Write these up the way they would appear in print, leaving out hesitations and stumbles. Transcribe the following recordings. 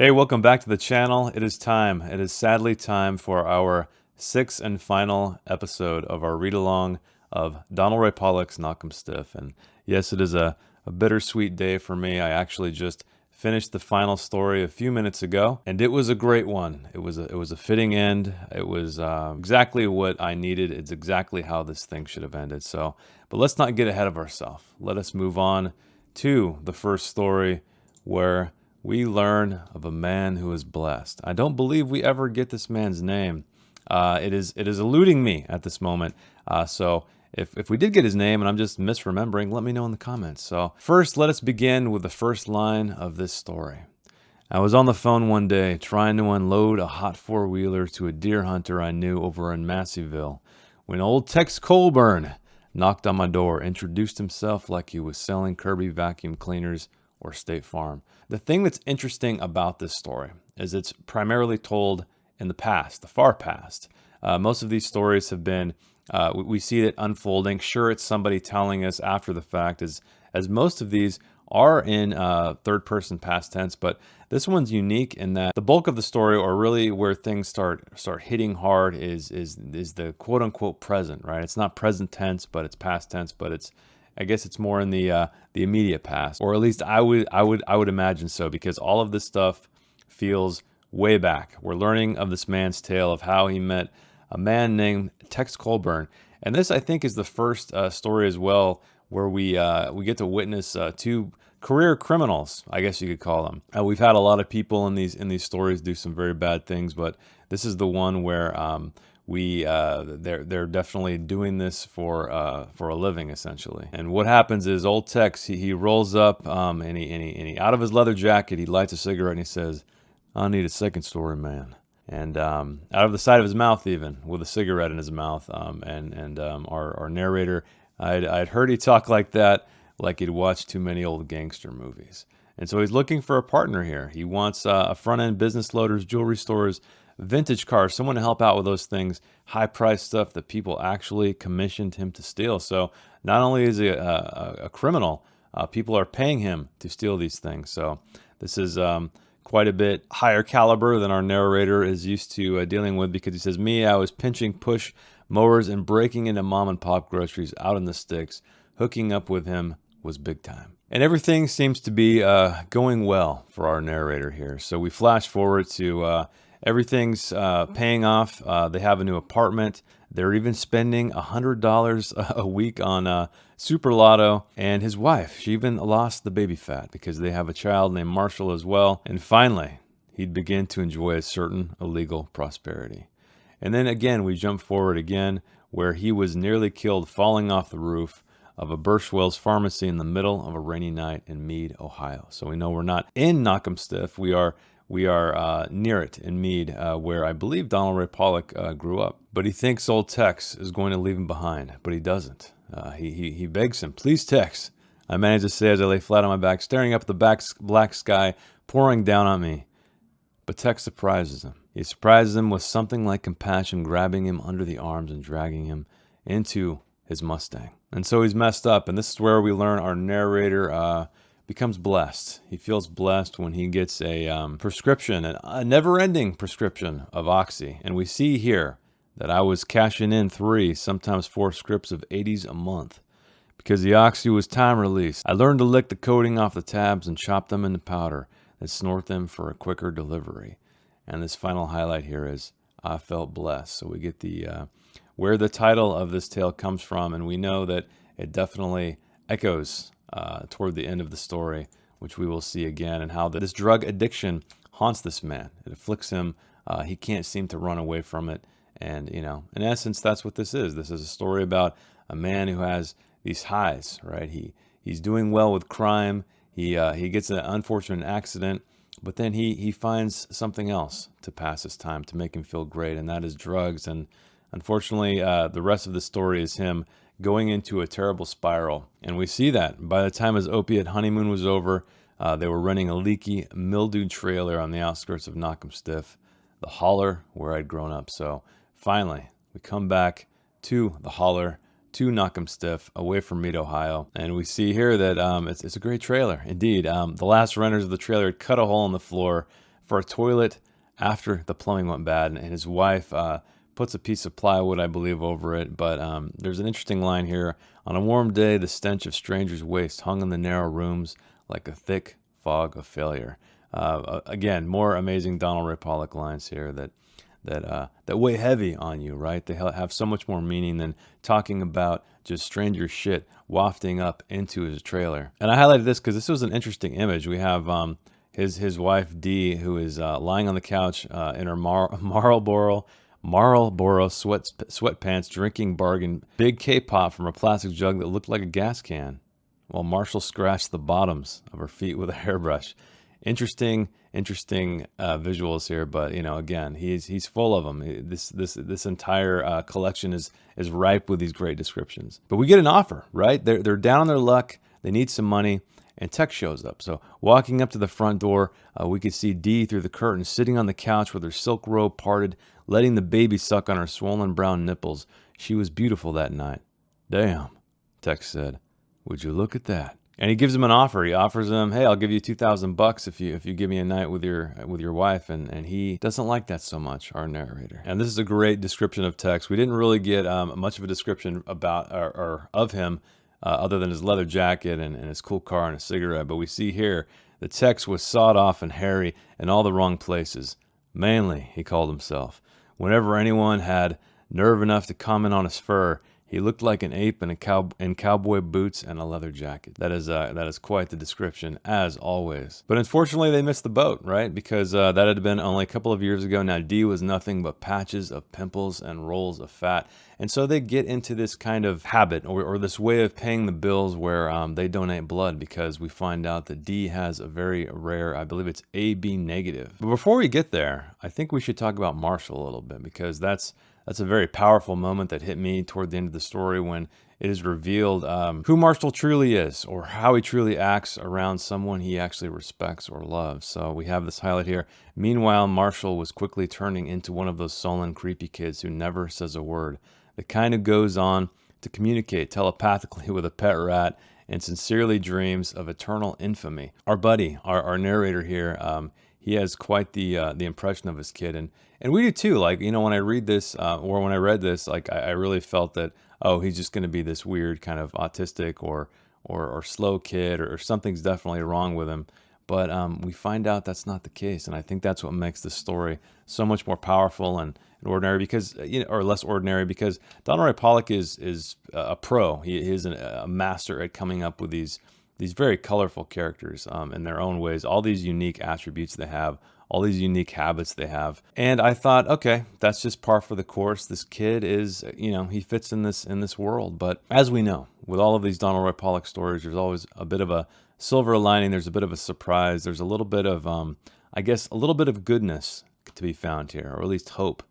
Hey, welcome back to the channel. It is time. It is sadly time for our sixth and final episode of our read-along of Donald Ray Pollock's Knockemstiff. And yes, it is a bittersweet day for me. I actually just finished the final story a few minutes ago, and it was a great one. It was a fitting end. It was exactly what I needed. It's exactly how this thing should have ended. So, but let's not get ahead of ourselves. Let us move on to the first story, where we learn of a man who is blessed. I don't believe we ever get this man's name. It is eluding me at this moment. So if we did get his name and I'm just misremembering, let me know in the comments. So first, let us begin with the first line of this story. I was on the phone one day trying to unload a hot four-wheeler to a deer hunter I knew over in Masseyville when old Tex Colburn knocked on my door, introduced himself like he was selling Kirby vacuum cleaners or State Farm. The thing that's interesting about this story is it's primarily told in the past, the far past. Most of these stories have been, we see it unfolding. Sure, it's somebody telling us after the fact, as most of these are in third person past tense, but this one's unique in that the bulk of the story, or really where things start hitting hard, is the quote unquote present, right? It's not present tense, but it's past tense, but I guess it's more in the immediate past, or at least I would imagine so, because all of this stuff feels way back. We're learning of this man's tale of how he met a man named Tex Colburn, and this, I think, is the first story as well where we get to witness two career criminals, I guess you could call them. We've had a lot of people in these stories do some very bad things, but this is the one where they're definitely doing this for a living, essentially. And what happens is old Tex, he rolls up and he out of his leather jacket, he lights a cigarette and he says, "I need a second story, man." And out of the side of his mouth, even with a cigarette in his mouth. Our narrator, I'd heard he talk like that, like he'd watched too many old gangster movies. And so he's looking for a partner here. He wants a front-end business loaders, jewelry stores, vintage cars, someone to help out with those things, high-priced stuff that people actually commissioned him to steal. So not only is he a criminal, people are paying him to steal these things. So this is quite a bit higher caliber than our narrator is used to dealing with, because he says, "Me, I was pinching push mowers and breaking into mom and pop groceries out in the sticks. Hooking up with him was big time." And everything seems to be going well for our narrator here. So we flash forward to everything's paying off. They have a new apartment. They're even spending $100 a week on Super Lotto. And his wife, she even lost the baby fat because they have a child named Marshall as well. And finally, he'd begin to enjoy a certain illegal prosperity. And then again, we jump forward again, where he was nearly killed falling off the roof of a Birchwell's pharmacy in the middle of a rainy night in Meade, Ohio. So we know we're not in Knockemstiff. We are near it in Meade, where I believe Donald Ray Pollock grew up. But he thinks old Tex is going to leave him behind, but he doesn't. He begs him, "Please, Tex," I manage to say as I lay flat on my back, staring up at the black sky pouring down on me. But Tex surprises him. He surprises him with something like compassion, grabbing him under the arms and dragging him into his Mustang. And so he's messed up, and this is where we learn our narrator becomes blessed. He feels blessed when he gets a prescription, a never-ending prescription of Oxy. And we see here that I was cashing in 3, sometimes 4 scripts of 80s a month, because the Oxy was time released. I learned to lick the coating off the tabs and chop them into powder and snort them for a quicker delivery. And this final highlight here is, I felt blessed. So we get the where the title of this tale comes from, and we know that it definitely echoes toward the end of the story, which we will see again, and how this drug addiction haunts this man. It afflicts him. He can't seem to run away from it. And, you know, in essence, that's what this is. This is a story about a man who has these highs, right? He's doing well with crime. He gets an unfortunate accident, but then he finds something else to pass his time, to make him feel great, and that is drugs. And unfortunately, the rest of the story is him going into a terrible spiral. And we see that by the time his opiate honeymoon was over, they were renting a leaky, mildewed trailer on the outskirts of Knockemstiff, the holler where I'd grown up. So finally, we come back to the holler, to Knockemstiff, away from Meade, Ohio. And we see here that it's a great trailer, indeed. The last renters of the trailer had cut a hole in the floor for a toilet after the plumbing went bad, and his wife puts a piece of plywood, I believe, over it. But there's an interesting line here. On a warm day, the stench of strangers' waste hung in the narrow rooms like a thick fog of failure. Again, more amazing Donald Ray Pollock lines here that weigh heavy on you, right? They have so much more meaning than talking about just stranger shit wafting up into his trailer. And I highlighted this because this was an interesting image. We have his wife Dee, who is lying on the couch in her Marlboro sweatpants, drinking bargain big K-pop from a plastic jug that looked like a gas can, while Marshall scratched the bottoms of her feet with a hairbrush. Interesting visuals here, but again, he's full of them. This entire collection is ripe with these great descriptions. But we get an offer, right? They're down on their luck. They need some money. And Tex shows up. So walking up to the front door, we could see Dee through the curtain, sitting on the couch with her silk robe parted, letting the baby suck on her swollen brown nipples. She was beautiful that night. Damn, Tex said. Would you look at that? And he gives him an offer. He offers him, hey, I'll give you $2,000 if you give me a night with your wife. And he doesn't like that so much, our narrator. And this is a great description of Tex. We didn't really get much of a description about or of him, other than his leather jacket and his cool car and a cigarette. But we see here that Tex was sawed off and hairy in all the wrong places. Manly, he called himself. Whenever anyone had nerve enough to comment on his fur, he looked like an ape in cowboy boots and a leather jacket. That is quite the description, as always. But unfortunately, they missed the boat, right? Because that had been only a couple of years ago. Now, Dee was nothing but patches of pimples and rolls of fat. And so they get into this kind of habit or this way of paying the bills where they donate blood, because we find out that Dee has a very rare, I believe it's AB negative. But before we get there, I think we should talk about Marshall a little bit, because that's a very powerful moment that hit me toward the end of the story when it is revealed who Marshall truly is, or how he truly acts around someone he actually respects or loves. So we have this highlight here. Meanwhile, Marshall was quickly turning into one of those sullen, creepy kids who never says a word. The kind who goes on to communicate telepathically with a pet rat and sincerely dreams of eternal infamy. Our buddy, our narrator here, he has quite the impression of his kid, and we do too. Like, when I read this, or when I read this, like I really felt that, oh, he's just going to be this weird kind of autistic or slow kid, or something's definitely wrong with him. But we find out that's not the case, and I think that's what makes this story so much more powerful and ordinary, because or less ordinary, because Donald Ray Pollock is a pro. He is a master at coming up with these very colorful characters in their own ways, all these unique attributes they have, all these unique habits they have. And I thought, okay, that's just par for the course. This kid is, he fits in this world. But as we know, with all of these Donald Ray Pollock stories, there's always a bit of a silver lining. There's a bit of a surprise. There's a little bit of, I guess, a little bit of goodness to be found here, or at least hope.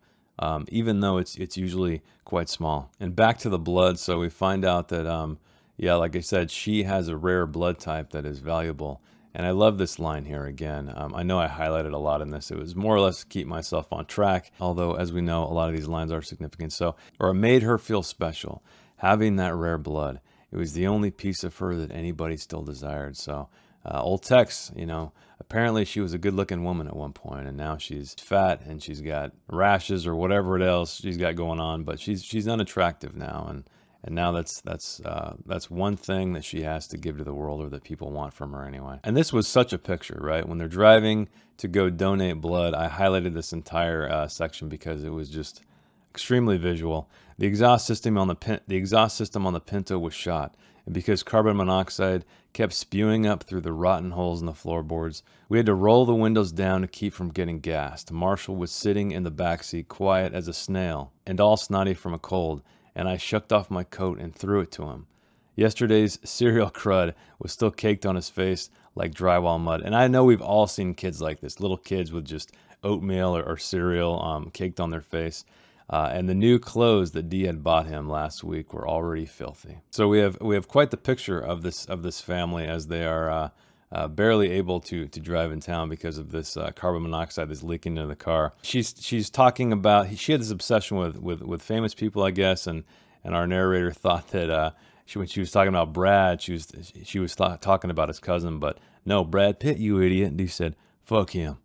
Even though it's usually quite small. And back to the blood, so we find out that, yeah, like I said, she has a rare blood type that is valuable. And I love this line here again. I know I highlighted a lot in this. It was more or less to keep myself on track, although, as we know, a lot of these lines are significant. So, or it made her feel special, having that rare blood. It was the only piece of her that anybody still desired. So, old Tex, apparently she was a good-looking woman at one point, and now she's fat and she's got rashes or whatever else she's got going on. But she's unattractive now, and now that's one thing that she has to give to the world, or that people want from her anyway. And this was such a picture, right? When they're driving to go donate blood, I highlighted this entire section because it was just extremely visual. The exhaust system on the Pinto was shot, and because carbon monoxide kept spewing up through the rotten holes in the floorboards, we had to roll the windows down to keep from getting gassed. Marshall was sitting in the backseat, quiet as a snail, and all snotty from a cold, and I shucked off my coat and threw it to him. Yesterday's cereal crud was still caked on his face like drywall mud. And I know we've all seen kids like this, little kids with just oatmeal or cereal caked on their face. And the new clothes that Dee had bought him last week were already filthy. So we have quite the picture of this family as they are barely able to drive in town because of this carbon monoxide that's leaking into the car. She's talking about, she had this obsession with famous people, I guess, and our narrator thought that when she was talking about Brad, she was talking about his cousin, but no, Brad Pitt, you idiot. And he said, fuck him.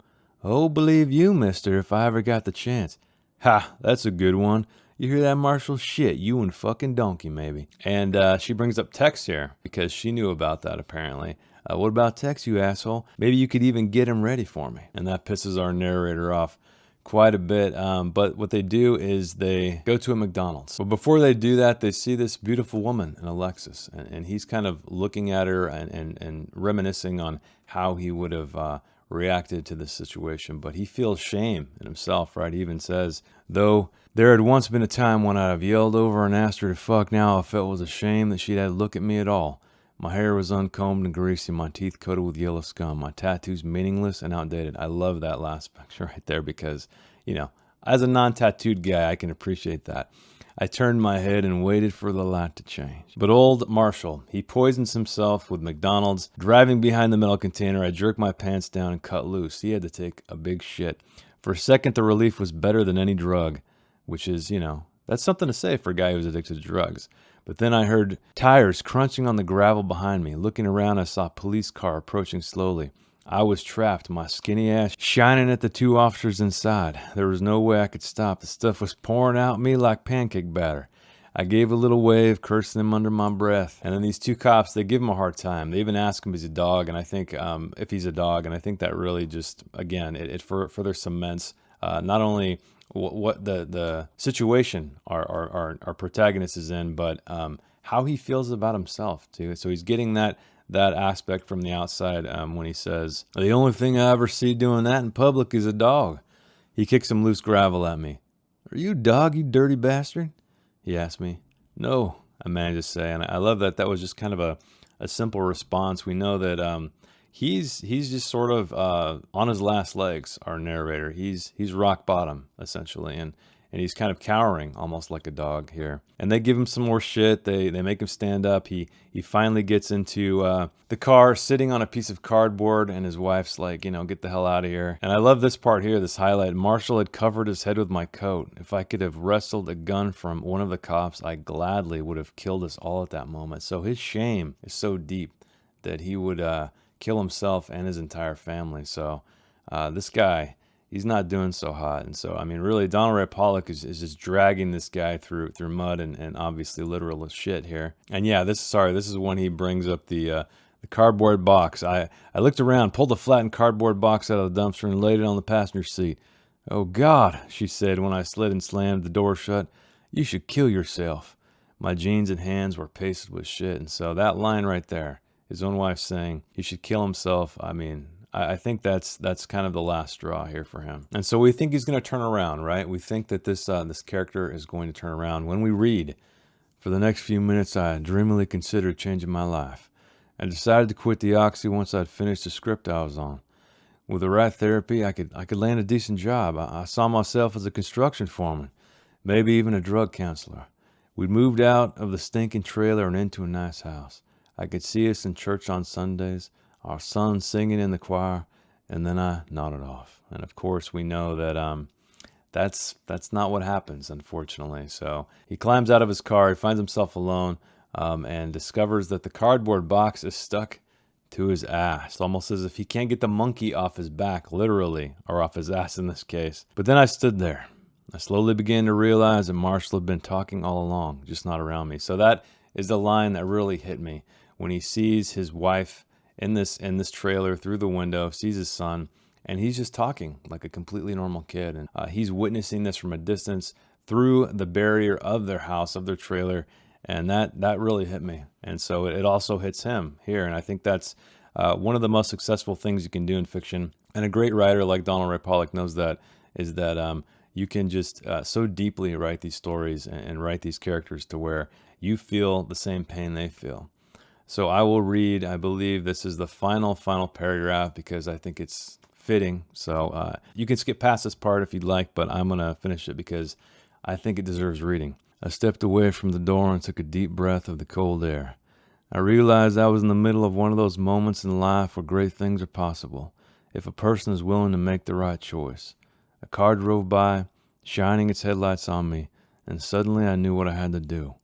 Oh, believe you, mister, if I ever got the chance. Ha, that's a good one. You hear that, Marshall? Shit, you and fucking donkey, maybe. And she brings up Tex here, because she knew about that, apparently. What about Tex, you asshole? Maybe you could even get him ready for me. And that pisses our narrator off quite a bit. But what they do is they go to a McDonald's. But before they do that, they see this beautiful woman in a Lexus. And he's kind of looking at her and reminiscing on how he would have reacted to this situation. But he feels shame in himself, right? He even says, though there had once been a time when I'd have yelled over and asked her to fuck, now I felt it was a shame that she'd had to look at me at all. My hair was uncombed and greasy, my teeth coated with yellow scum, my tattoos meaningless and outdated. I love that last picture right there because, you know, as a non-tattooed guy, I can appreciate that. I turned my head and waited for the light to change. But old Marshall, he poisons himself with McDonald's. Driving behind the metal container, I jerked my pants down and cut loose. He had to take a big shit. For a second, the relief was better than any drug, which is, you know, that's something to say for a guy who's addicted to drugs. But then I heard tires crunching on the gravel behind me. Looking around, I saw a police car approaching slowly. I was trapped, my skinny ass shining at the two officers inside. There was no way I could stop. The stuff was pouring out me like pancake batter. I gave a little wave, cursing them under my breath. And then these two cops, they give him a hard time. They even ask him if he's a dog, and I think if he's a dog, and I think that really just, again, it further cements not only what the situation our protagonist is in, but how he feels about himself too. So he's getting that aspect from the outside when he says, the only thing I ever see doing that in public is a dog. He kicks some loose gravel at me. Are you a dog, you dirty bastard? He asked me. No, I managed to say, and I love that was just kind of a simple response. We know that he's just sort of on his last legs, our narrator. He's rock bottom, essentially, and he's kind of cowering, almost like a dog here. And they give him some more shit. They make him stand up. He finally gets into the car, sitting on a piece of cardboard, and his wife's like, you know, get the hell out of here. And I love this part here, this highlight. Marshall had covered his head with my coat. If I could have wrestled a gun from one of the cops, I gladly would have killed us all at that moment. So his shame is so deep that he would kill himself and his entire family. So this guy, he's not doing so hot. And so, I mean, really, Donald Ray Pollock is just dragging this guy through mud and obviously literal shit here. And yeah, this is when he brings up the cardboard box. I looked around, pulled a flattened cardboard box out of the dumpster and laid it on the passenger seat. Oh, God, she said when I slid and slammed the door shut. You should kill yourself. My jeans and hands were pasted with shit. And so that line right there, his own wife saying he should kill himself, I mean, I think that's kind of the last straw here for him. And so we think he's going to turn around, right? We think that this character is going to turn around. When we read, for the next few minutes, I dreamily considered changing my life. I decided to quit the Oxy once I'd finished the script I was on. With the right therapy, I could land a decent job. I saw myself as a construction foreman, maybe even a drug counselor. We'd moved out of the stinking trailer and into a nice house. I could see us in church on Sundays, our son singing in the choir, and then I nodded off. And of course, we know that that's not what happens, unfortunately. So he climbs out of his car, he finds himself alone, and discovers that the cardboard box is stuck to his ass, almost as if he can't get the monkey off his back, literally, or off his ass in this case. But then I stood there. I slowly began to realize that Marshall had been talking all along, just not around me. So that is the line that really hit me when he sees his wife in this trailer through the window, sees his son, and he's just talking like a completely normal kid. And he's witnessing this from a distance through the barrier of their house, of their trailer, and that really hit me. And so it also hits him here, and I think that's one of the most successful things you can do in fiction. And a great writer like Donald Ray Pollock knows that, is that you can just so deeply write these stories and write these characters to where you feel the same pain they feel. So I will read, I believe this is the final paragraph because I think it's fitting. So you can skip past this part if you'd like, but I'm going to finish it because I think it deserves reading. I stepped away from the door and took a deep breath of the cold air. I realized I was in the middle of one of those moments in life where great things are possible, if a person is willing to make the right choice. A car drove by, shining its headlights on me, and suddenly I knew what I had to do.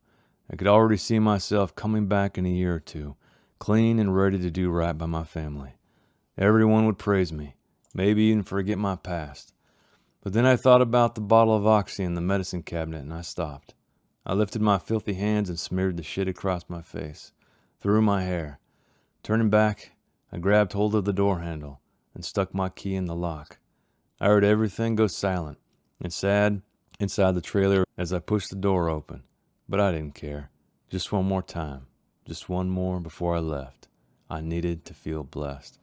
I could already see myself coming back in a year or two, clean and ready to do right by my family. Everyone would praise me. maybe even forget my past. But then I thought about the bottle of Oxy in the medicine cabinet and I stopped. I lifted my filthy hands and smeared the shit across my face, through my hair. Turning back, I grabbed hold of the door handle and stuck my key in the lock. I heard everything go silent and sad inside the trailer as I pushed the door open. But I didn't care. Just one more time. Just one more before I left. I needed to feel blessed.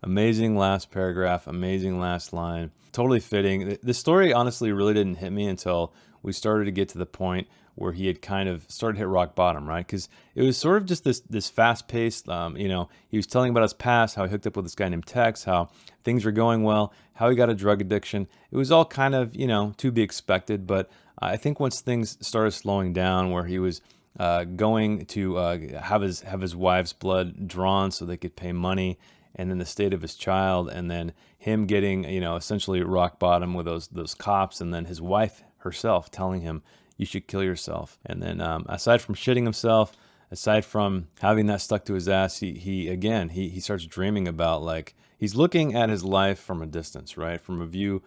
Amazing last paragraph, amazing last line. Totally fitting. The story honestly really didn't hit me until we started to get to the point where he had kind of started to hit rock bottom, right? Because it was sort of just this fast-paced, he was telling about his past, how he hooked up with this guy named Tex, how things were going well, how he got a drug addiction. It was all kind of, to be expected, but I think once things started slowing down where he was going to have his wife's blood drawn so they could pay money, and then the state of his child, and then him getting, essentially rock bottom with those cops, and then his wife herself telling him, you should kill yourself. And then aside from shitting himself, aside from having that stuck to his ass, he starts dreaming about, like, he's looking at his life from a distance, right? From a view,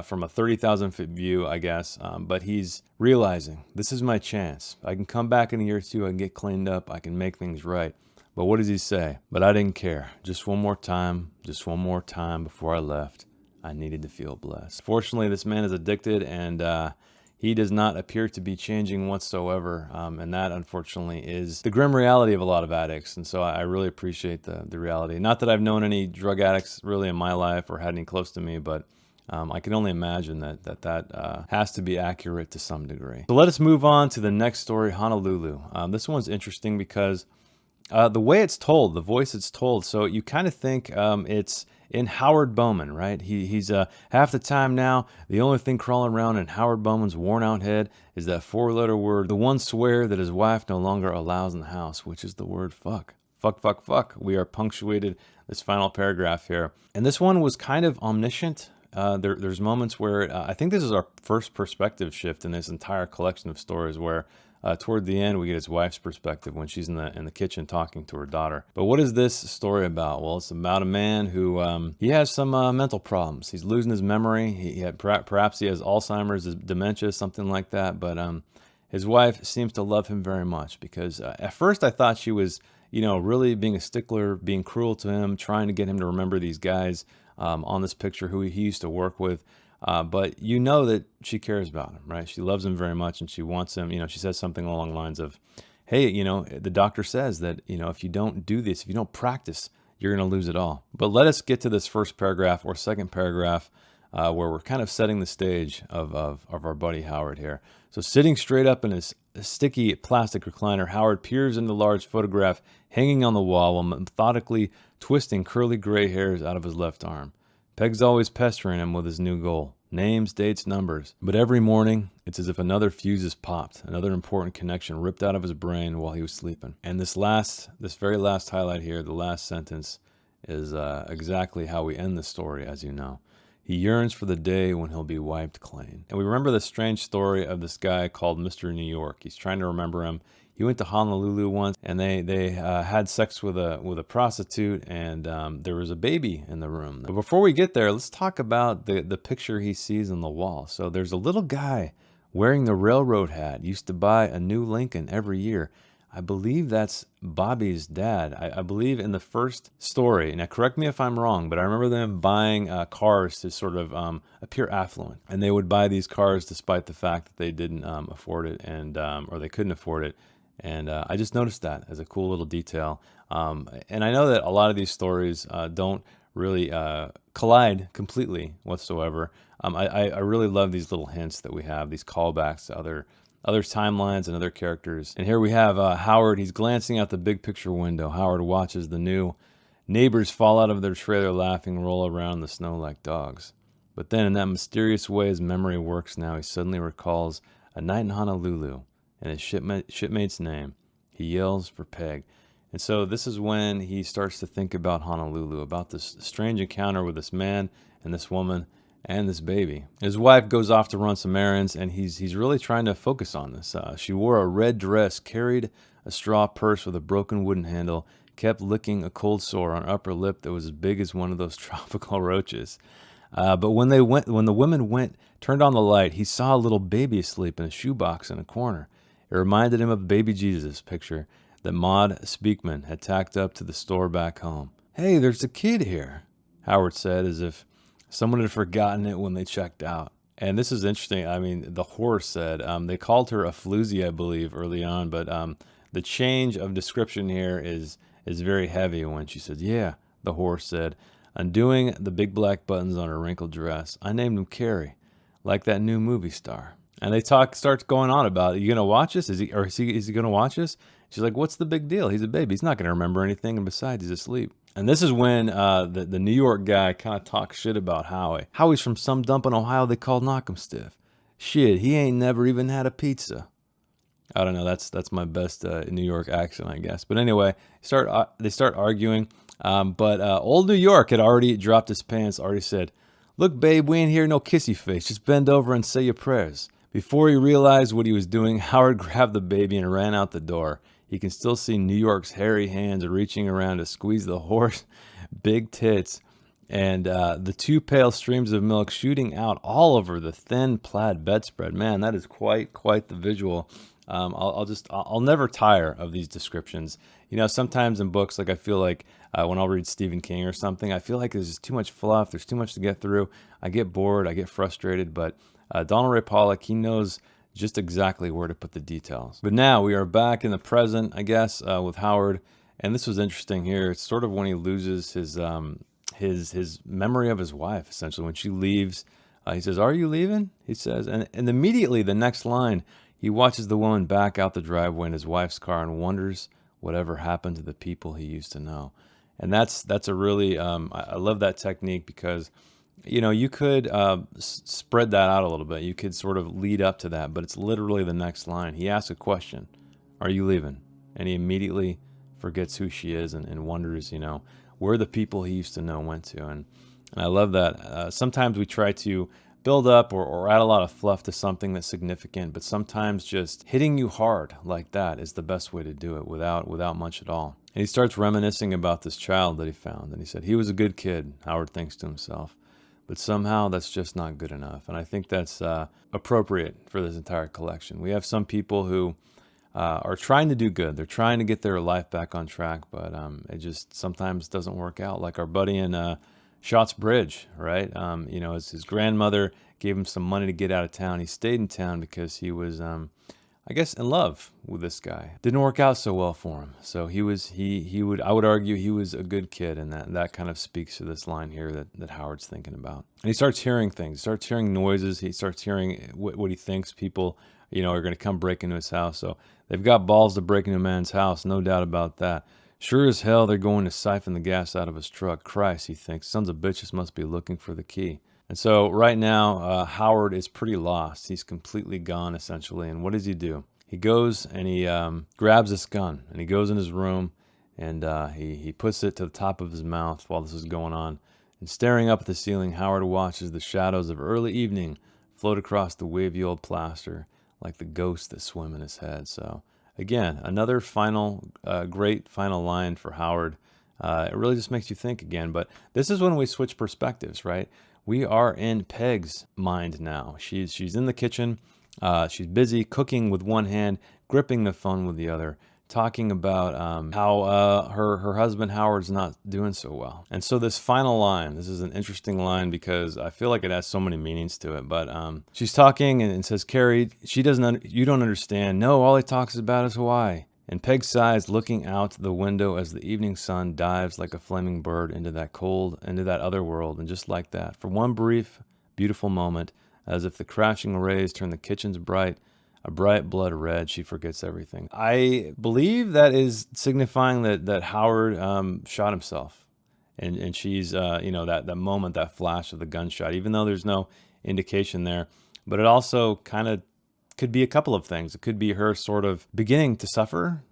from a 30,000-foot view, I guess. But he's realizing, this is my chance. I can come back in a year or two, I can get cleaned up, I can make things right. But what does he say? But I didn't care. Just one more time before I left. I needed to feel blessed. Fortunately, this man is addicted, and he does not appear to be changing whatsoever. And that, unfortunately, is the grim reality of a lot of addicts. And so I really appreciate the reality. Not that I've known any drug addicts really in my life or had any close to me, but I can only imagine that has to be accurate to some degree. So let us move on to the next story, Honolulu. This one's interesting because the way it's told, the voice it's told, so you kind of think it's in Howard Bowman, right? He's half the time now, the only thing crawling around in Howard Bowman's worn out head is that 4-letter word, the one swear that his wife no longer allows in the house, which is the word fuck. Fuck, fuck, fuck. We are punctuated this final paragraph here. And this one was kind of omniscient. There's moments where I think this is our first perspective shift in this entire collection of stories where toward the end, we get his wife's perspective when she's in the kitchen talking to her daughter. But what is this story about? Well, it's about a man who he has some mental problems. He's losing his memory. Perhaps he has Alzheimer's, dementia, something like that. But his wife seems to love him very much because at first I thought she was, really being a stickler, being cruel to him, trying to get him to remember these guys on this picture who he used to work with. But you know that she cares about him, right? She loves him very much and she wants him. She says something along the lines of, hey, the doctor says that, if you don't do this, if you don't practice, you're going to lose it all. But let us get to this first paragraph or second paragraph where we're kind of setting the stage of our buddy Howard here. So sitting straight up in his sticky plastic recliner, Howard peers into the large photograph hanging on the wall while methodically twisting curly gray hairs out of his left arm. Peg's always pestering him with his new goal. Names, dates, numbers. But every morning, it's as if another fuse is popped, another important connection ripped out of his brain while he was sleeping. And this very last highlight here, the last sentence, is exactly how we end the story, as you know. He yearns for the day when he'll be wiped clean. And we remember the strange story of this guy called Mr. New York. He's trying to remember him. He went to Honolulu once, and they had sex with a prostitute, and there was a baby in the room. But before we get there, let's talk about the picture he sees on the wall. So there's a little guy wearing the railroad hat. Used to buy a new Lincoln every year. I believe that's Bobby's dad. I believe in the first story, now correct me if I'm wrong, but I remember them buying cars to sort of appear affluent. And they would buy these cars despite the fact that they didn't afford it or they couldn't afford it. And I just noticed that as a cool little detail. And I know that a lot of these stories don't really collide completely whatsoever. I really love these little hints that we have, these callbacks to other timelines and other characters. And here we have Howard. He's glancing out the big picture window. Howard watches the new neighbors fall out of their trailer laughing, roll around in the snow like dogs. But then in that mysterious way his memory works now, he suddenly recalls a night in Honolulu and his shipmate's name. He yells for Peg. And so this is when he starts to think about Honolulu, about this strange encounter with this man and this woman and this baby. His wife goes off to run some errands, and he's really trying to focus on this. She wore a red dress, carried a straw purse with a broken wooden handle, kept licking a cold sore on her upper lip that was as big as one of those tropical roaches. But when the women turned on the light, he saw a little baby asleep in a shoebox in a corner. It reminded him of baby Jesus picture that Maud Speakman had tacked up to the store back home. "Hey, there's a kid here," Howard said, as if someone had forgotten it when they checked out. And this is interesting. I mean, the horse said, they called her a floozy, I believe, early on, but the change of description here is very heavy when she says, "Yeah," the horse said, undoing the big black buttons on her wrinkled dress. "I named him Carrie, like that new movie star." And they starts going on about, "You gonna watch this? Is he gonna watch this?" She's like, "What's the big deal? He's a baby. He's not gonna remember anything, and besides, he's asleep." And this is when the New York guy kind of talks shit about Howie. "Howie's from some dump in Ohio they call Knockemstiff. Shit, he ain't never even had a pizza." I don't know. That's my best New York accent, I guess. But anyway, they start arguing. But old New York had already dropped his pants. Already said, "Look, babe, we ain't here no kissy face. Just bend over and say your prayers." Before he realized what he was doing, Howard grabbed the baby and ran out the door. He can still see New York's hairy hands reaching around to squeeze the horse big tits, and the two pale streams of milk shooting out all over the thin plaid bedspread. Man, that is quite the visual. I'll never tire of these descriptions. You know, sometimes in books, like I feel like when I'll read Stephen King or something, I feel like there's just too much fluff. There's too much to get through. I get bored. I get frustrated. But Donald Ray Pollock, he knows just exactly where to put the details. But now we are back in the present, I guess, with Howard. And this was interesting here. It's sort of when he loses his memory of his wife, essentially. When she leaves, he says, "Are you leaving?" He says. And immediately the next line, he watches the woman back out the driveway in his wife's car and wonders whatever happened to the people he used to know. And that's a really, I love that technique because, you know, you could spread that out a little bit. You could sort of lead up to that, but it's literally the next line. He asks a question, "Are you leaving?" And he immediately forgets who she is and wonders, you know, where the people he used to know went to. And I love that. Sometimes we try to build up or add a lot of fluff to something that's significant, but sometimes just hitting you hard like that is the best way to do it without much at all. And he starts reminiscing about this child that he found, and he said, "He was a good kid," Howard thinks to himself, "but somehow that's just not good enough." And I think that's appropriate for this entire collection. We have some people who are trying to do good. They're trying to get their life back on track, but it just sometimes doesn't work out. Like our buddy in Shots Bridge, right? You know, his grandmother gave him some money to get out of town. He stayed in town because he was, I guess, in love with this guy. Didn't work out so well for him. So he would, I would argue he was a good kid, and that kind of speaks to this line here that Howard's thinking about. And he starts hearing things, starts hearing noises. He starts hearing what he thinks people, you know, are going to come break into his house. So they've got balls to break into a man's house, no doubt about that. Sure as hell they're going to siphon the gas out of his truck. Christ, he thinks, sons of bitches must be looking for the key. And so right now, Howard is pretty lost. He's completely gone, essentially. And what does he do? He goes and he grabs this gun, and he goes in his room, and he puts it to the top of his mouth while this is going on. And staring up at the ceiling, Howard watches the shadows of early evening float across the wavy old plaster like the ghosts that swim in his head. So again, another great final line for Howard. It really just makes you think again. But this is when we switch perspectives, right? We are in Peg's mind now. She's in the kitchen. She's busy cooking with one hand, gripping the phone with the other, talking about how her husband Howard's not doing so well. And so this final line, this is an interesting line because I feel like it has so many meanings to it. But she's talking and says, "Carrie, you don't understand. No, all he talks about is Hawaii." And Peg sighs, looking out the window as the evening sun dives like a flaming bird into that other world. And just like that, for one brief, beautiful moment, as if the crashing rays turn the kitchen's a bright blood red, she forgets everything. I believe that is signifying that Howard shot himself. And she's, you know, that moment, that flash of the gunshot, even though there's no indication there. But it also kind of could be a couple of things. It could be her sort of beginning to suffer,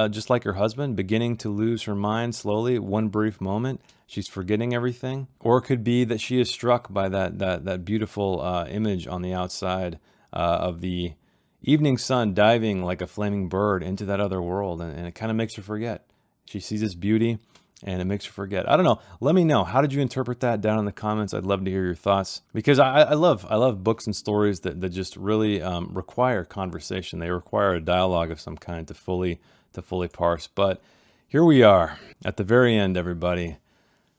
just like her husband, beginning to lose her mind slowly, one brief moment. She's forgetting everything. Or it could be that she is struck by that beautiful image on the outside of the evening sun diving like a flaming bird into that other world. And it kind of makes her forget. She sees this beauty, and it makes her forget. I don't know. Let me know. How did you interpret that down in the comments? I'd love to hear your thoughts, because I love books and stories that just really require conversation. They require a dialogue of some kind to fully parse. But here we are at the very end, everybody.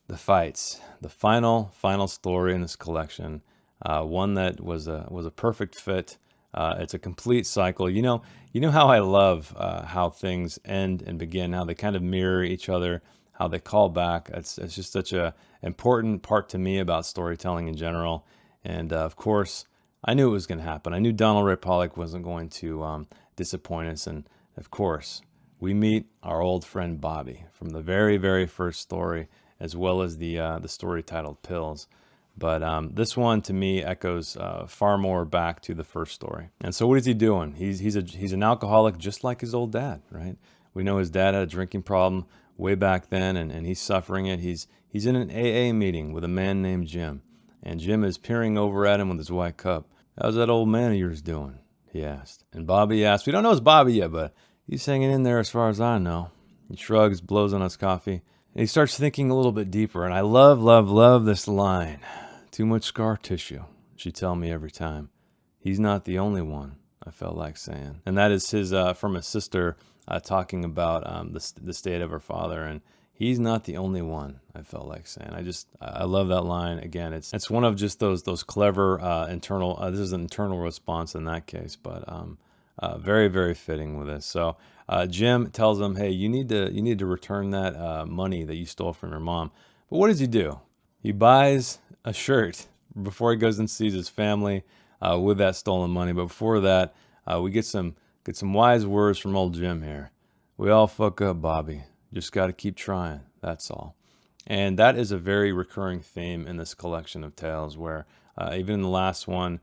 The fights, the final story in this collection. One that was a perfect fit. It's a complete cycle. You know how I love how things end and begin, how they kind of mirror each other, how they call back. It's just such a important part to me about storytelling in general. And of course, I knew it was going to happen. I knew Donald Ray Pollock wasn't going to disappoint us. And of course, we meet our old friend Bobby from the very first story, as well as the story titled Pills. But this one, to me, echoes far more back to the first story. And so what is he doing? He's an alcoholic, just like his old dad, right? We know his dad had a drinking problem way back then, and he's suffering it. He's in an AA meeting with a man named Jim, and Jim is peering over at him with his white cup. "How's that old man of yours doing?" he asked. And Bobby asked, "We don't know it's Bobby yet, but he's hanging in there as far as I know." He shrugs, blows on his coffee, and he starts thinking a little bit deeper. And I love this line. "Too much scar tissue," she'd tell me every time. "He's not the only one," I felt like saying. And that is his from his sister talking about the state of her father. And he's not the only one, I felt like saying. I love that line. Again, it's one of just those clever internal. This is an internal response in that case, but very fitting with this. So Jim tells him, "Hey, you need to return that money that you stole from your mom." But what does he do? He buys a shirt before he goes and sees his family with that stolen money. But before that, we get some wise words from old Jim here. "We all fuck up, Bobby. Just got to keep trying. That's all." And that is a very recurring theme in this collection of tales, where even in the last one,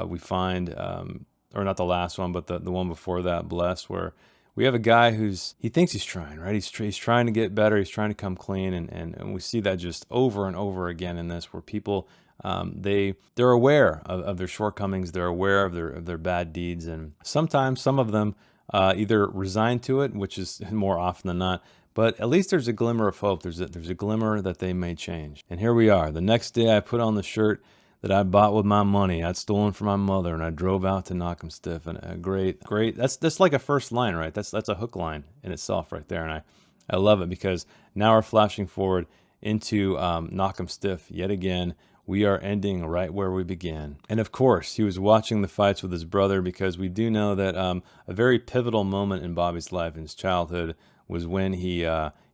we find, or not the last one, but the one before that, Blessed, where we have a guy he thinks he's trying, right? He's trying to get better. He's trying to come clean. And we see that just over and over again in this, where people, they're aware of their shortcomings. They're aware of their bad deeds. And sometimes some of them either resign to it, which is more often than not, but at least there's a glimmer of hope. There's a glimmer that they may change. And here we are. The next day I put on the shirt that I bought with my money I'd stolen from my mother, and I drove out to Knockemstiff. And a great, that's like a first line, right? That's a hook line in itself right there. And I love it, because now we're flashing forward into Knockemstiff yet again. We are ending right where we began. And of course, he was watching the fights with his brother, because we do know that a very pivotal moment in Bobby's life, in his childhood, was when he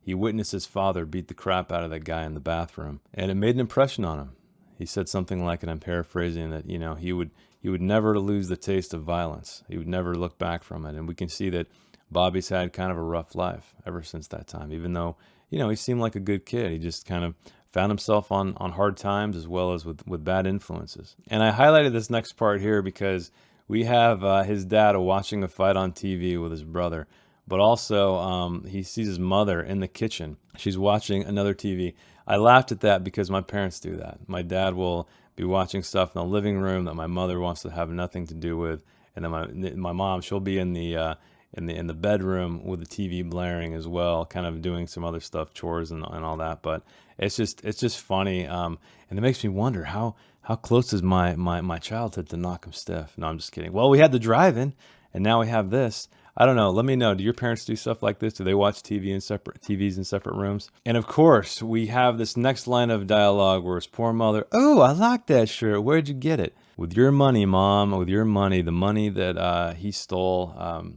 witnessed his father beat the crap out of that guy in the bathroom. And it made an impression on him. He said something like, and I'm paraphrasing, that he would never lose the taste of violence. He would never look back from it. And we can see that Bobby's had kind of a rough life ever since that time. Even though he seemed like a good kid, he just kind of found himself on hard times, as well as with bad influences. And I highlighted this next part here because we have his dad watching a fight on TV with his brother, but also he sees his mother in the kitchen. She's watching another TV. I laughed at that because my parents do that. My dad will be watching stuff in the living room that my mother wants to have nothing to do with, and then my mom, she'll be in the bedroom with the TV blaring as well, kind of doing some other stuff, chores and all that. But it's just funny, and it makes me wonder how close is my childhood to Knockemstiff. No, I'm just kidding. Well, we had the drive-in, and now we have this. I don't know. Let me know. Do your parents do stuff like this? Do they watch TVs in separate rooms? And of course, we have this next line of dialogue where his poor mother, "Oh, I like that shirt. Where'd you get it?" "With your money, Mom. With your money, the money that he stole.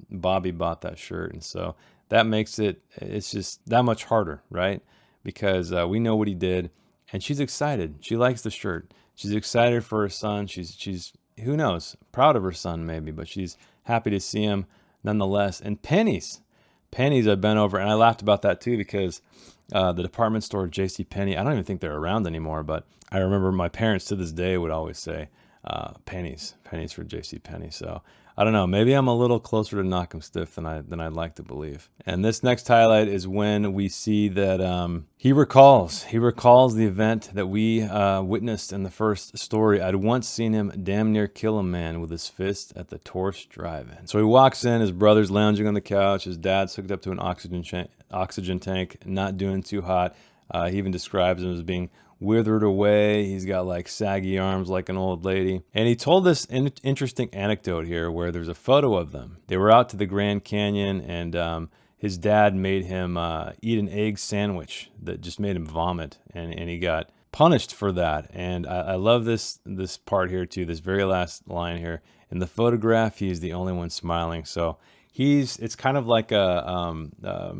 Bobby bought that shirt." And so that makes it's just that much harder, right? Because we know what he did, and she's excited. She likes the shirt. She's excited for her son. She's who knows, proud of her son maybe, but she's happy to see him nonetheless. And pennies I've been over, and I laughed about that too, because the department store JCPenney, I don't even think they're around anymore, but I remember my parents to this day would always say, pennies for JC Penney. So I don't know, maybe I'm a little closer to Knockemstiff than I'd like to believe. And this next highlight is when we see that he recalls the event that we witnessed in the first story. I'd once seen him damn near kill a man with his fist at the Torch Drive-In. So he walks in, his brother's lounging on the couch, his dad's hooked up to an oxygen tank, not doing too hot. He even describes him as being withered away. He's got like saggy arms like an old lady. And he told this interesting anecdote here where there's a photo of them. They were out to the Grand Canyon, and his dad made him eat an egg sandwich that just made him vomit, and he got punished for that. And I love this part here too, this very last line here. In the photograph, he's the only one smiling. So it's kind of like a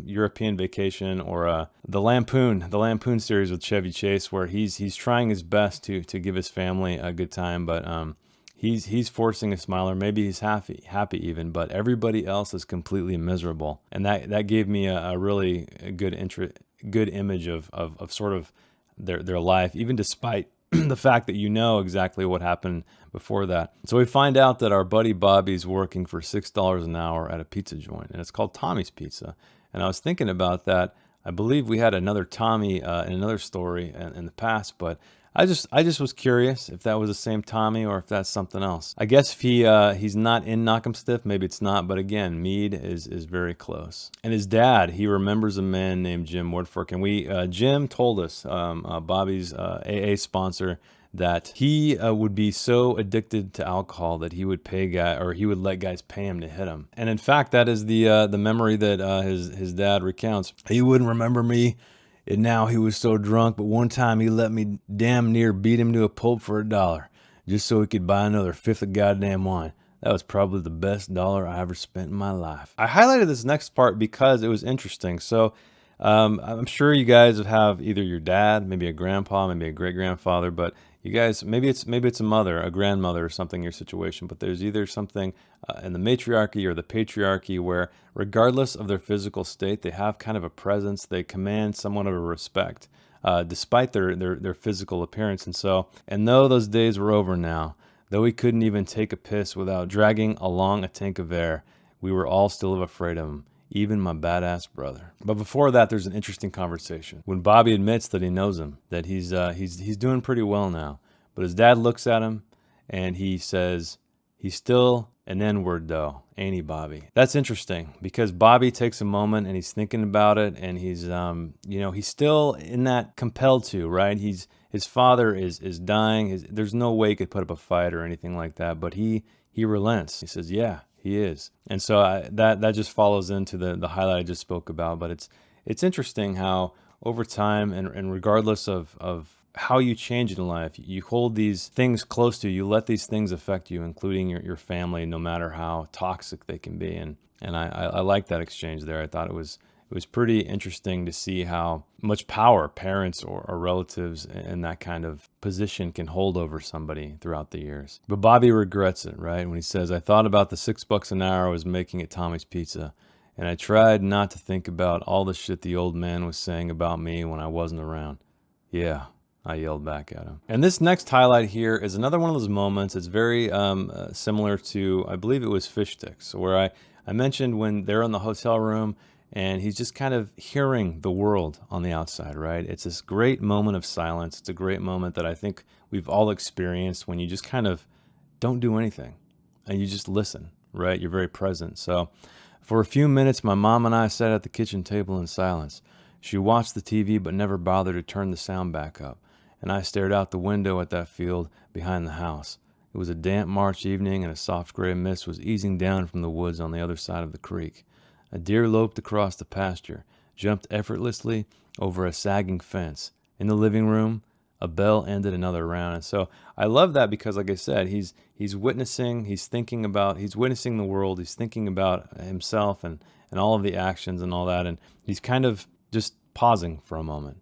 European Vacation, or the Lampoon series with Chevy Chase, where he's trying his best to give his family a good time, but he's forcing a smile, or maybe he's happy even, but everybody else is completely miserable. And that gave me a really good image of sort of their life, even despite the fact that you know exactly what happened before that. So we find out that our buddy Bobby's working for $6 an hour at a pizza joint, and it's called Tommy's Pizza. And I was thinking about that. I believe we had another Tommy in another story in the past, but I just was curious if that was the same Tommy or if that's something else. I guess if he's not in Knockemstiff, maybe it's not, but again, Meade is very close. And his dad, he remembers a man named Jim Woodfork, and Jim told us, Bobby's AA sponsor, that he would be so addicted to alcohol that he would he would let guys pay him to hit him. And in fact, that is the memory that his dad recounts. He wouldn't remember me. And now he was so drunk, but one time he let me damn near beat him to a pulp for $1, just so he could buy another fifth of goddamn wine. That was probably the best dollar I ever spent in my life. I highlighted this next part because it was interesting. So I'm sure you guys have either your dad, maybe a grandpa, maybe a great-grandfather, but you guys, maybe it's a mother, a grandmother or something in your situation, but there's either something in the matriarchy or the patriarchy where regardless of their physical state, they have kind of a presence, they command somewhat of a respect, despite their physical appearance. And though those days were over now, though we couldn't even take a piss without dragging along a tank of air, we were all still afraid of him. Even my badass brother. But before that, there's an interesting conversation. When Bobby admits that he knows him, that he's doing pretty well now. But his dad looks at him and he says, he's still an N-word though, ain't he, Bobby? That's interesting because Bobby takes a moment and he's thinking about it, and he's he's still in that compelled to, right? His father is dying. There's no way he could put up a fight or anything like that, but he relents. He says, yeah. He is. And so that just follows into the highlight I just spoke about. But it's interesting how over time and regardless of how you change in life, you hold these things close to you, you let these things affect you, including your family, no matter how toxic they can be. And I like that exchange there. I thought it was pretty interesting to see how much power parents or relatives in that kind of position can hold over somebody throughout the years. But Bobby regrets it, right? When he says, I thought about the $6 an hour I was making at Tommy's Pizza, and I tried not to think about all the shit the old man was saying about me when I wasn't around. Yeah, I yelled back at him. And this next highlight here is another one of those moments. It's very similar to, I believe it was Fish Sticks, where I mentioned when they're in the hotel room and he's just kind of hearing the world on the outside, right? It's this great moment of silence. It's a great moment that I think we've all experienced when you just kind of don't do anything and you just listen, right? You're very present. So for a few minutes, my mom and I sat at the kitchen table in silence. She watched the TV but never bothered to turn the sound back up, and I stared out the window at that field behind the house. It was a damp March evening, and a soft gray mist was easing down from the woods on the other side of the creek. A deer loped across the pasture, jumped effortlessly over a sagging fence. In the living room, a bell ended another round. And so I love that because, like I said, he's witnessing, he's witnessing the world, he's thinking about himself and all of the actions and all that, and he's kind of just pausing for a moment.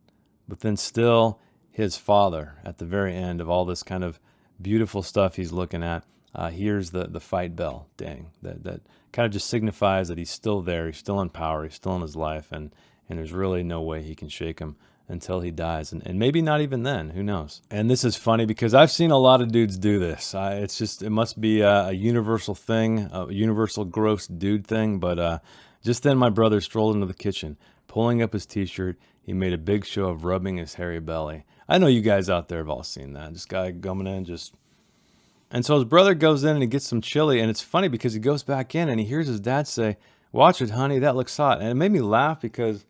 But then still, his father, at the very end of all this kind of beautiful stuff he's looking at, hears the fight bell ding. That kind of just signifies that he's still there, he's still in power, he's still in his life, and there's really no way he can shake him until he dies. And maybe not even then, who knows? And this is funny because I've seen a lot of dudes do this. It must be a universal thing, a universal gross dude thing. But just then my brother strolled into the kitchen, pulling up his t-shirt. He made a big show of rubbing his hairy belly. I know you guys out there have all seen that. This guy coming in just... And so his brother goes in and he gets some chili. And it's funny because he goes back in and he hears his dad say, "Watch it, honey, that looks hot." And it made me laugh because,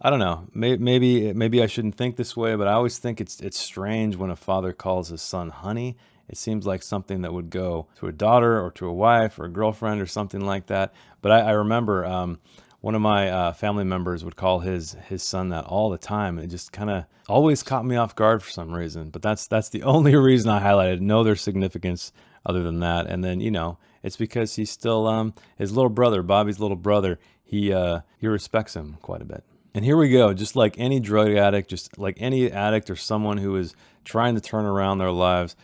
I don't know, maybe I shouldn't think this way, but I always think it's strange when a father calls his son honey. It seems like something that would go to a daughter or to a wife or a girlfriend or something like that. But I remember one of my family members would call his son that all the time. It just kind of always caught me off guard for some reason. But that's the only reason I highlighted. No, there's significance other than that. And then, it's because he's still his little brother, Bobby's little brother. He respects him quite a bit. And here we go. Just like any drug addict, just like any addict or someone who is trying to turn around their lives,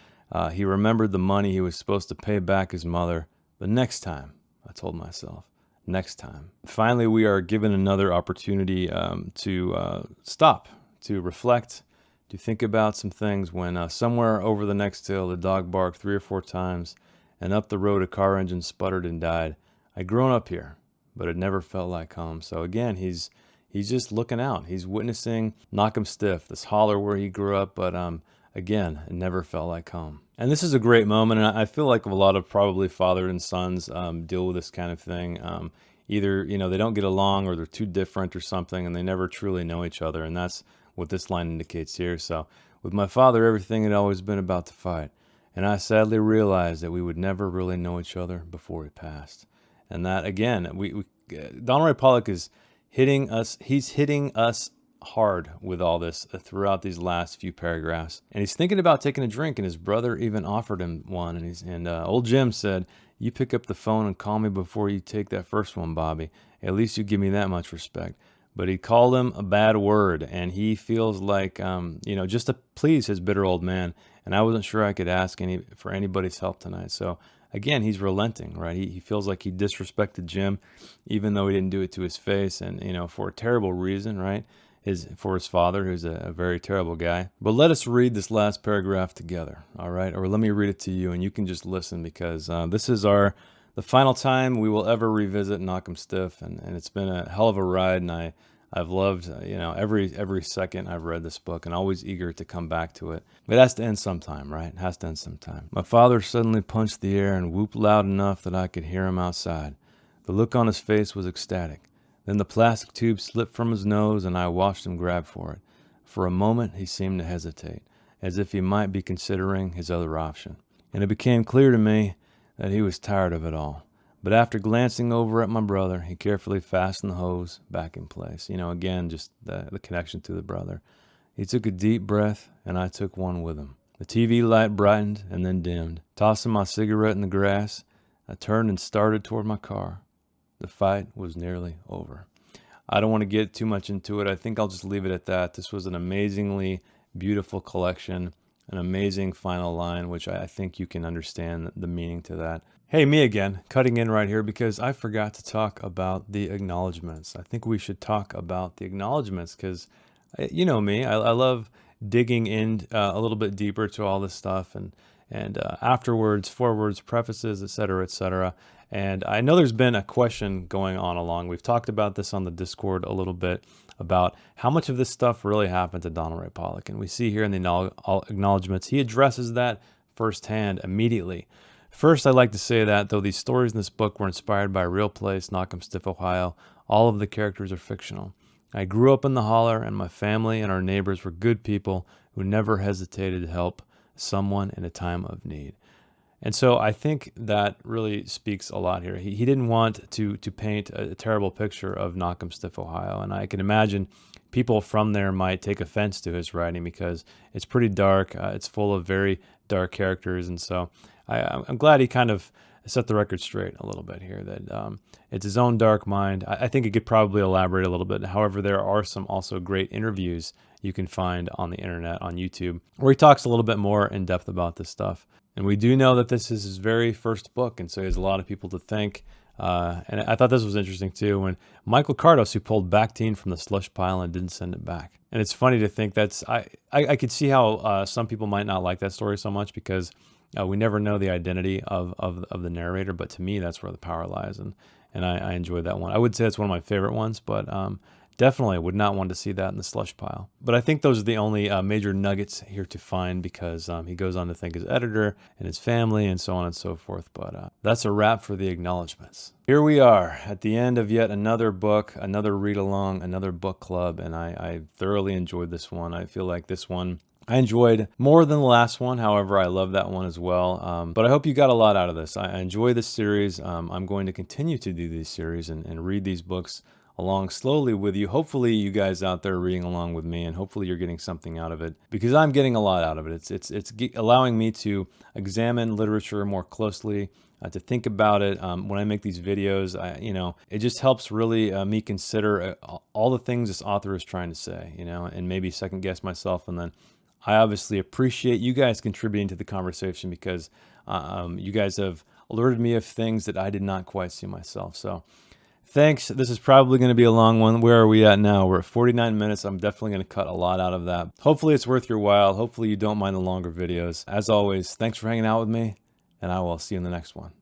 he remembered the money he was supposed to pay back his mother. But next time, I told myself, next time. Finally, we are given another opportunity to stop, to reflect, to think about some things when somewhere over the next hill, the dog barked 3 or 4 times, and up the road a car engine sputtered and died. I'd grown up here, but it never felt like home. So again, he's just looking out. He's witnessing Knockemstiff, this holler where he grew up, but again, it never felt like home. And this is a great moment, and I feel like a lot of probably father and sons deal with this kind of thing. Either, they don't get along or they're too different or something, and they never truly know each other, and that's what this line indicates here. So with my father, everything had always been about the fight, and I sadly realized that we would never really know each other before he passed. And that, again, Donald Ray Pollock is hitting us. He's hitting us hard with all this throughout these last few paragraphs. And he's thinking about taking a drink, and his brother even offered him one. And old Jim said, "You pick up the phone and call me before you take that first one, Bobby. At least you give me that much respect." But he called him a bad word, and he feels like, just to please his bitter old man. And I wasn't sure I could ask for anybody's help tonight. So again, he's relenting, right? He feels like he disrespected Jim, even though he didn't do it to his face, and for a terrible reason, right? For his father, who's a very terrible guy. But let us read this last paragraph together, all right? Or let me read it to you, and you can just listen, because this is the final time we will ever revisit Knockemstiff, and it's been a hell of a ride, and I've loved every second I've read this book, and always eager to come back to it. It has to end sometime, right? It has to end sometime. My father suddenly punched the air and whooped loud enough that I could hear him outside. The look on his face was ecstatic. Then the plastic tube slipped from his nose, and I watched him grab for it. For a moment, he seemed to hesitate, as if he might be considering his other option. And it became clear to me that he was tired of it all. But after glancing over at my brother, he carefully fastened the hose back in place. Again, just the connection to the brother. He took a deep breath, and I took one with him. The TV light brightened and then dimmed. Tossing my cigarette in the grass, I turned and started toward my car. The fight was nearly over. I don't want to get too much into it. I think I'll just leave it at that. This was an amazingly beautiful collection, an amazing final line, which I think you can understand the meaning to that. Hey, me again, cutting in right here because I forgot to talk about the acknowledgments. I think we should talk about the acknowledgments because, you know me, I love digging in a little bit deeper to all this stuff and afterwards, forewords, prefaces, etc., etc. And I know there's been a question going on along. We've talked about this on the Discord a little bit about how much of this stuff really happened to Donald Ray Pollock. And we see here in the acknowledgments, he addresses that firsthand immediately. First, I'd like to say that though these stories in this book were inspired by a real place, Knockemstiff, Ohio, all of the characters are fictional. I grew up in the holler, and my family and our neighbors were good people who never hesitated to help someone in a time of need. And so I think that really speaks a lot here. He didn't want to paint a terrible picture of Knockemstiff, Ohio, and I can imagine people from there might take offense to his writing because it's pretty dark. It's full of very dark characters, and so I'm glad he kind of set the record straight a little bit here, that it's his own dark mind. I think he could probably elaborate a little bit. However, there are some also great interviews you can find on the internet, on YouTube, where he talks a little bit more in depth about this stuff. And we do know that this is his very first book, and so he has a lot of people to thank And I thought this was interesting too, when Michael Cardos, who pulled Bactine from the slush pile and didn't send it back. And it's funny to think I could see how some people might not like that story so much, because we never know the identity of the narrator, but to me, that's where the power lies. And I enjoyed that one. I would say it's one of my favorite ones, but definitely would not want to see that in the slush pile. But I think those are the only major nuggets here to find, because he goes on to thank his editor and his family and so on and so forth. But that's a wrap for the acknowledgments. Here we are at the end of yet another book, another read along, another book club, and I thoroughly enjoyed this one. I feel like this one I enjoyed more than the last one. However, I love that one as well. But I hope you got a lot out of this. I enjoy this series. I'm going to continue to do these series and read these books along slowly with you. Hopefully you guys out there reading along with me, and hopefully you're getting something out of it, because I'm getting a lot out of it. It's allowing me to examine literature more closely, to think about it. When I make these videos, it just helps really me consider all the things this author is trying to say, and maybe second guess myself. And then I obviously appreciate you guys contributing to the conversation, because you guys have alerted me of things that I did not quite see myself. So thanks. This is probably going to be a long one. Where are we at now? We're at 49 minutes. I'm definitely going to cut a lot out of that. Hopefully it's worth your while. Hopefully you don't mind the longer videos. As always, thanks for hanging out with me, and I will see you in the next one.